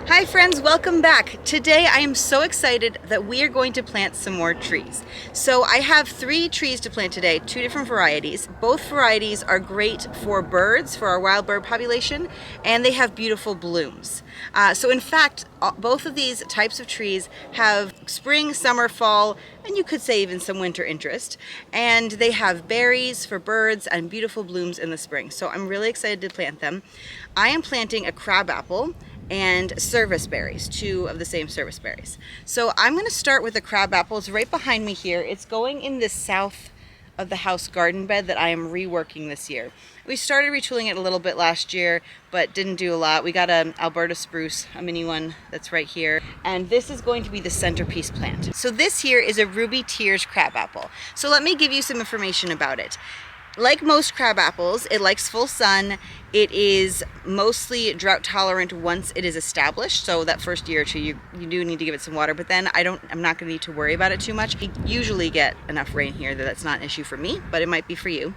Hi friends, welcome back. Today I am so excited that we are going to plant some more trees. So I have 3 trees to plant today, 2 different varieties. Both varieties are great for birds, for our wild bird population, and they have beautiful blooms. So in fact, both of these types of trees have spring, summer, fall, and you could say even some winter interest. And they have berries for birds and beautiful blooms in the spring. So I'm really excited to plant them. I am planting a crabapple and serviceberries, 2 of the same serviceberries. So I'm going to start with the crabapple. It's right behind me here. It's going in the south of the house garden bed that I am reworking this year. We started retooling it a little bit last year, but didn't do a lot. We got an Alberta spruce, a mini one that's right here, and this is going to be the centerpiece plant. So this here is a Ruby Tears crabapple. So let me give you some information about it. Like most crab apples, it likes full sun. It is mostly drought tolerant once it is established. So that first year or 2, you do need to give it some water, but then I'm not going to need to worry about it too much. We usually get enough rain here that that's not an issue for me, but it might be for you.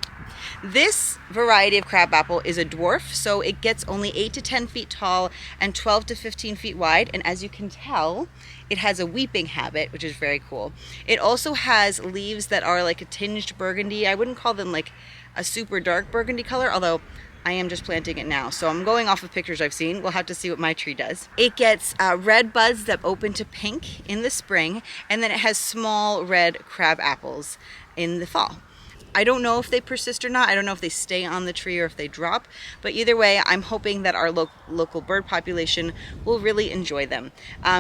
This variety of crabapple is a dwarf, so it gets only 8 to 10 feet tall and 12 to 15 feet wide. And as you can tell, it has a weeping habit, which is very cool. It also has leaves that are like a tinged burgundy. I wouldn't call them like a super dark burgundy color, although I am just planting it now. So I'm going off of pictures I've seen. We'll have to see what my tree does. It gets red buds that open to pink in the spring, and then it has small red crab apples in the fall. I don't know if they persist or not. I don't know if they stay on the tree or if they drop, but either way, I'm hoping that our local bird population will really enjoy them.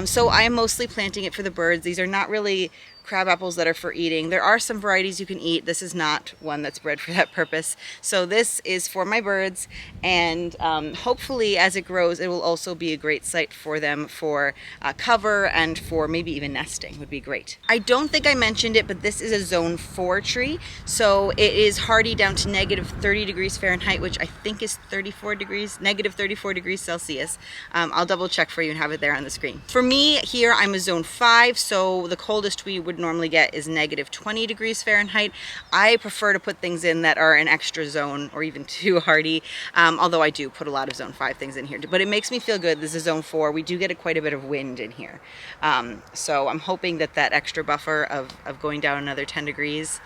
So I am mostly planting it for the birds. These are not really crab apples that are for eating. There are some varieties you can eat. This is not one that's bred for that purpose. So this is for my birds, and hopefully as it grows, it will also be a great site for them for cover and for maybe even nesting would be great. I don't think I mentioned it, but this is a zone 4 tree. So it is hardy down to negative 30 degrees Fahrenheit, which I think is negative 34 degrees Celsius. I'll double check for you and have it there on the screen. For me here, I'm a zone 5, so the coldest we would normally get is negative 20 degrees Fahrenheit. I prefer to put things in that are an extra zone or even 2 hardy, although I do put a lot of zone 5 things in here, but it makes me feel good. This is zone 4. We do get quite a bit of wind in here. So I'm hoping that extra buffer of going down another 10 degrees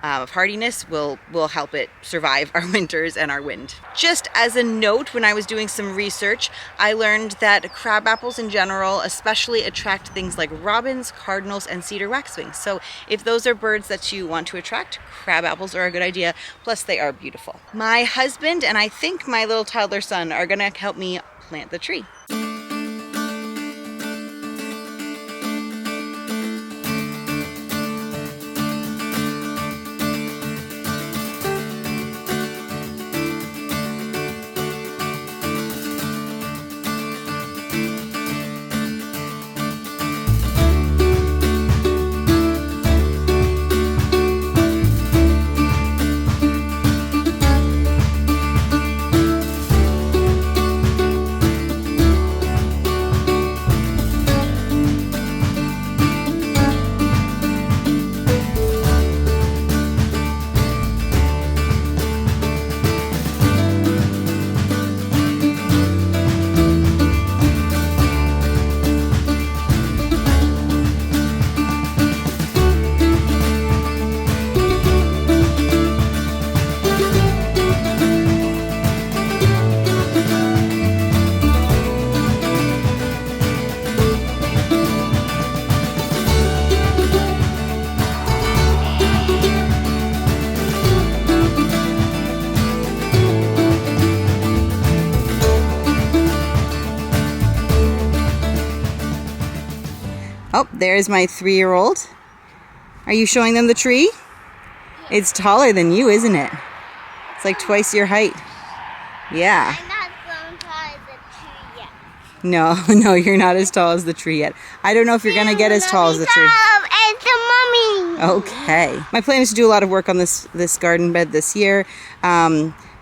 of hardiness will help it survive our winters and our wind. Just as a note, when I was doing some research, I learned that crab apples in general especially attract things like robins, cardinals, and cedar waxwings. So if those are birds that you want to attract, crab apples are a good idea. Plus they are beautiful. My husband and I think my little toddler son are gonna help me plant the tree. Oh, there's my 3-year-old. Are you showing them the tree? It's taller than you, isn't it? It's like twice your height. Yeah. I'm not so tall as the tree yet. No, you're not as tall as the tree yet. I don't know if you're going to get as tall as the tree. It's the mommy. Okay. My plan is to do a lot of work on this garden bed this year.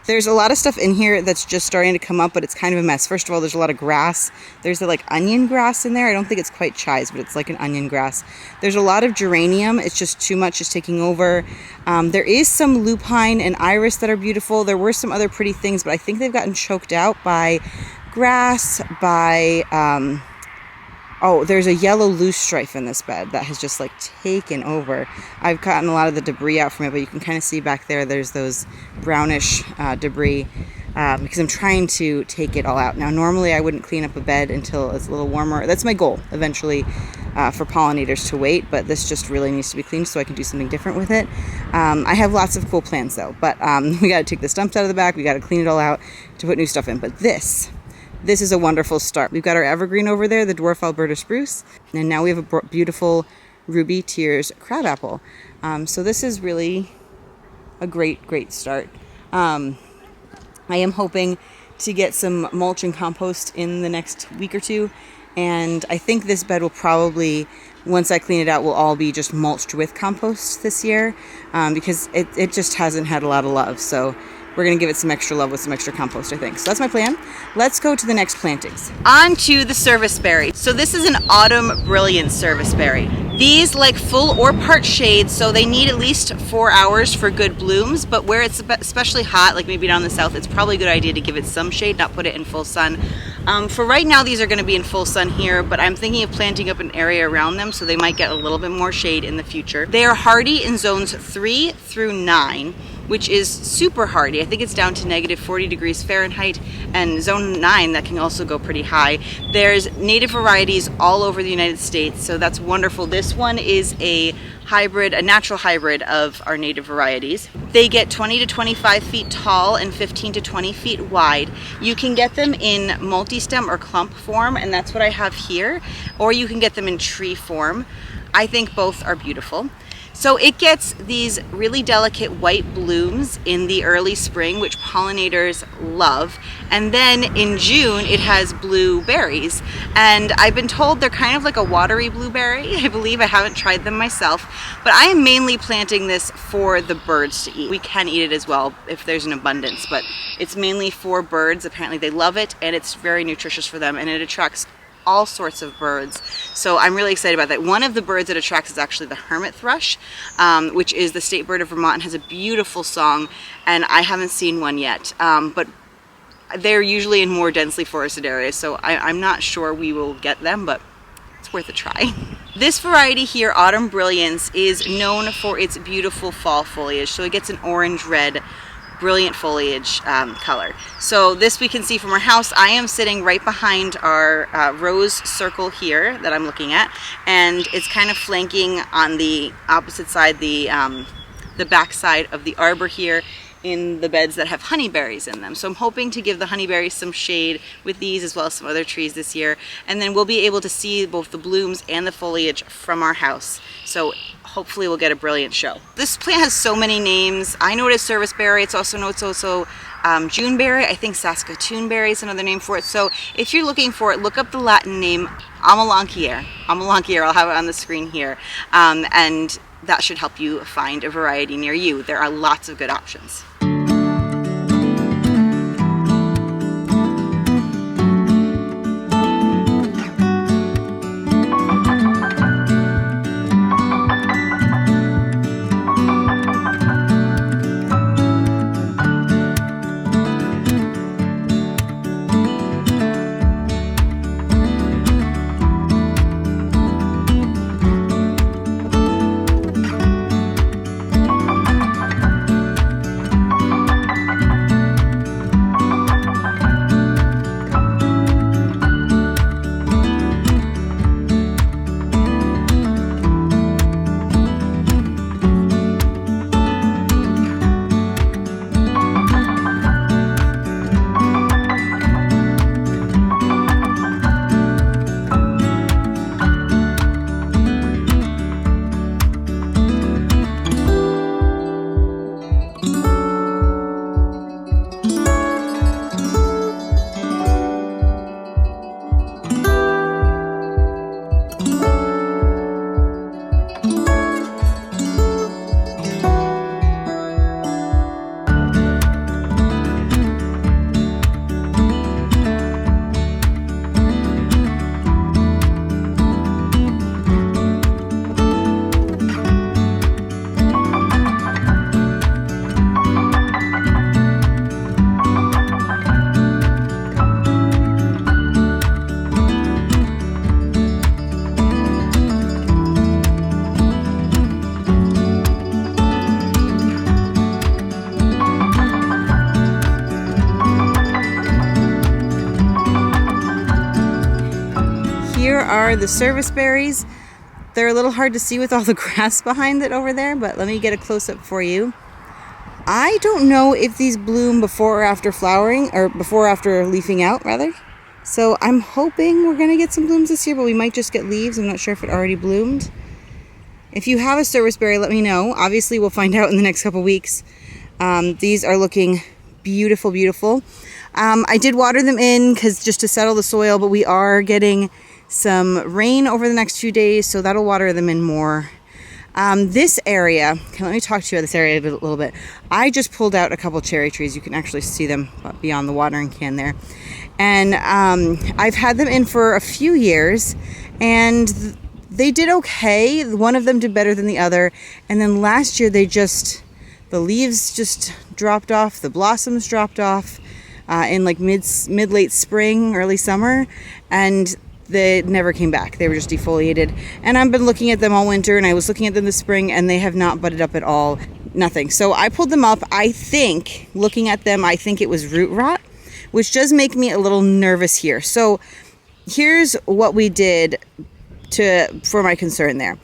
There's a lot of stuff in here that's just starting to come up, but it's kind of a mess. First of all, there's a lot of grass. There's like onion grass in there. I don't think it's quite chives, but it's like an onion grass. There's a lot of geranium. It's just too much, just taking over. There is some lupine and iris that are beautiful. There were some other pretty things, but I think they've gotten choked out by grass, by, oh, there's a yellow loosestrife in this bed that has just like taken over. I've gotten a lot of the debris out from it, but you can kind of see back there, there's those brownish debris because I'm trying to take it all out. Now, normally I wouldn't clean up a bed until it's a little warmer. That's my goal eventually for pollinators to wait, but this just really needs to be cleaned so I can do something different with it. I have lots of cool plans though, but we got to take the stumps out of the back. We got to clean it all out to put new stuff in. But this is a wonderful start. We've got our evergreen over there, the dwarf Alberta spruce, and now we have a beautiful ruby tears crabapple. So this is really a great start. I am hoping to get some mulch and compost in the next week or two, and I think this bed will probably, once I clean it out, will all be just mulched with compost this year because it just hasn't had a lot of love. So we're going to give it some extra love with some extra compost, I think. So that's my plan. Let's go to the next plantings. On to the serviceberry. So this is an autumn brilliance serviceberry. These like full or part shade, so they need at least 4 hours for good blooms, but where it's especially hot, like maybe down the south, it's probably a good idea to give it some shade, not put it in full sun. For right now, these are going to be in full sun here, but I'm thinking of planting up an area around them so they might get a little bit more shade in the future. They are hardy in zones 3 through 9, which is super hardy. I think it's down to negative 40 degrees Fahrenheit, and zone 9, that can also go pretty high. There's native varieties all over the United States, so that's wonderful. This one is a hybrid, a natural hybrid of our native varieties. They get 20 to 25 feet tall and 15 to 20 feet wide. You can get them in multi-stem or clump form, and that's what I have here, or you can get them in tree form. I think both are beautiful. So it gets these really delicate white blooms in the early spring, which pollinators love. And then in June, it has blue berries. And I've been told they're kind of like a watery blueberry. I believe I haven't tried them myself, but I am mainly planting this for the birds to eat. We can eat it as well if there's an abundance, but it's mainly for birds. Apparently they love it, and it's very nutritious for them, and it attracts all sorts of birds. So I'm really excited about that. One of the birds it attracts is actually the hermit thrush, which is the state bird of Vermont and has a beautiful song, and I haven't seen one yet. But they're usually in more densely forested areas, so I'm not sure we will get them, but it's worth a try. This variety here, Autumn Brilliance, is known for its beautiful fall foliage. So it gets an orange-red brilliant foliage color. So this we can see from our house. I am sitting right behind our rose circle here that I'm looking at, and it's kind of flanking on the opposite side, the back side of the arbor here, in the beds that have honeyberries in them. So I'm hoping to give the honeyberries some shade with these as well as some other trees this year, and then we'll be able to see both the blooms and the foliage from our house. So hopefully we'll get a brilliant show. This plant has so many names. I know it is serviceberry. It's also Juneberry. I think Saskatoonberry is another name for it. So if you're looking for it, look up the Latin name Amelanchier. Amelanchier, I'll have it on the screen here. And that should help you find a variety near you. There are lots of good options. here are the serviceberries. They're a little hard to see with all the grass behind it over there, but let me get a close-up for you. I don't know if these bloom before or after flowering, or before or after leafing out, rather. So I'm hoping we're going to get some blooms this year, but we might just get leaves. I'm not sure if it already bloomed. If you have a serviceberry, let me know. Obviously, we'll find out in the next couple weeks. These are looking beautiful, beautiful. I did water them in just to settle the soil, but we are getting some rain over the next few days, so that'll water them in more. This area, let me talk to you about this area a little bit. I just pulled out a couple cherry trees. You can actually see them beyond the watering can there. And I've had them in for a few years, and they did okay. One of them did better than the other. And then last year, the leaves just dropped off, the blossoms dropped off in like mid-late spring, early summer, and they never came back. They were just defoliated. And I've been looking at them all winter, and I was looking at them this spring, and they have not budded up at all. Nothing. So I pulled them up. I think, looking at them, I think it was root rot, which does make me a little nervous here. So here's what we did for my concern there.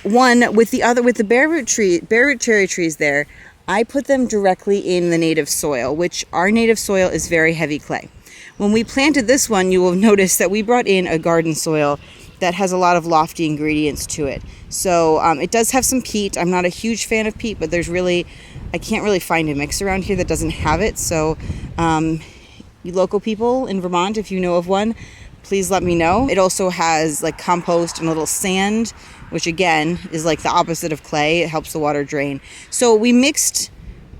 One, with the bare root cherry trees there, I put them directly in the native soil, which our native soil is very heavy clay. When we planted this one, you will notice that we brought in a garden soil that has a lot of lofty ingredients to it. So it does have some peat. I'm not a huge fan of peat, but I can't really find a mix around here that doesn't have it. So you local people in Vermont, if you know of one, please let me know. It also has like compost and a little sand, which again is like the opposite of clay. It helps the water drain. So we mixed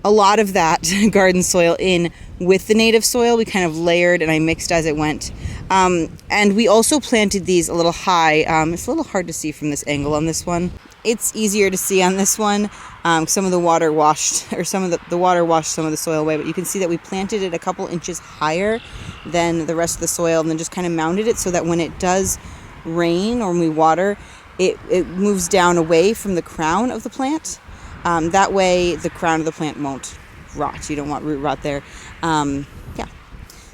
a lot of that garden soil in with the native soil. We kind of layered, and I mixed as it went. And we also planted these a little high. It's a little hard to see from this angle on this one. It's easier to see on this one. Some of the water washed, or some of the water washed some of the soil away, but you can see that we planted it a couple inches higher than the rest of the soil, and then just kind of mounted it so that when it does rain or when we water, it moves down away from the crown of the plant. That way the crown of the plant won't rot. You don't want root rot there. Yeah.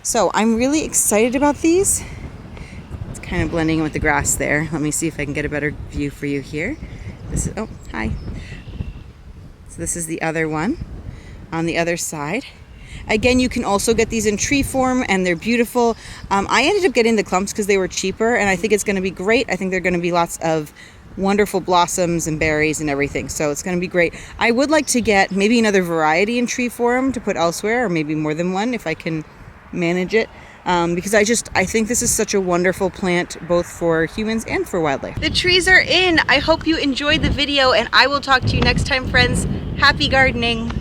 So I'm really excited about these. It's kind of blending in with the grass there. Let me see if I can get a better view for you here. Oh, hi. So this is the other one on the other side. Again, you can also get these in tree form, and they're beautiful. I ended up getting the clumps because they were cheaper, and I think it's going to be great. I think there are going to be lots of wonderful blossoms and berries and everything, so it's going to be great. I would like to get maybe another variety in tree form to put elsewhere, or maybe more than one if I can manage it, because I think this is such a wonderful plant both for humans and for wildlife. The trees are in. I hope you enjoyed the video, and I will talk to you next time, friends. Happy gardening.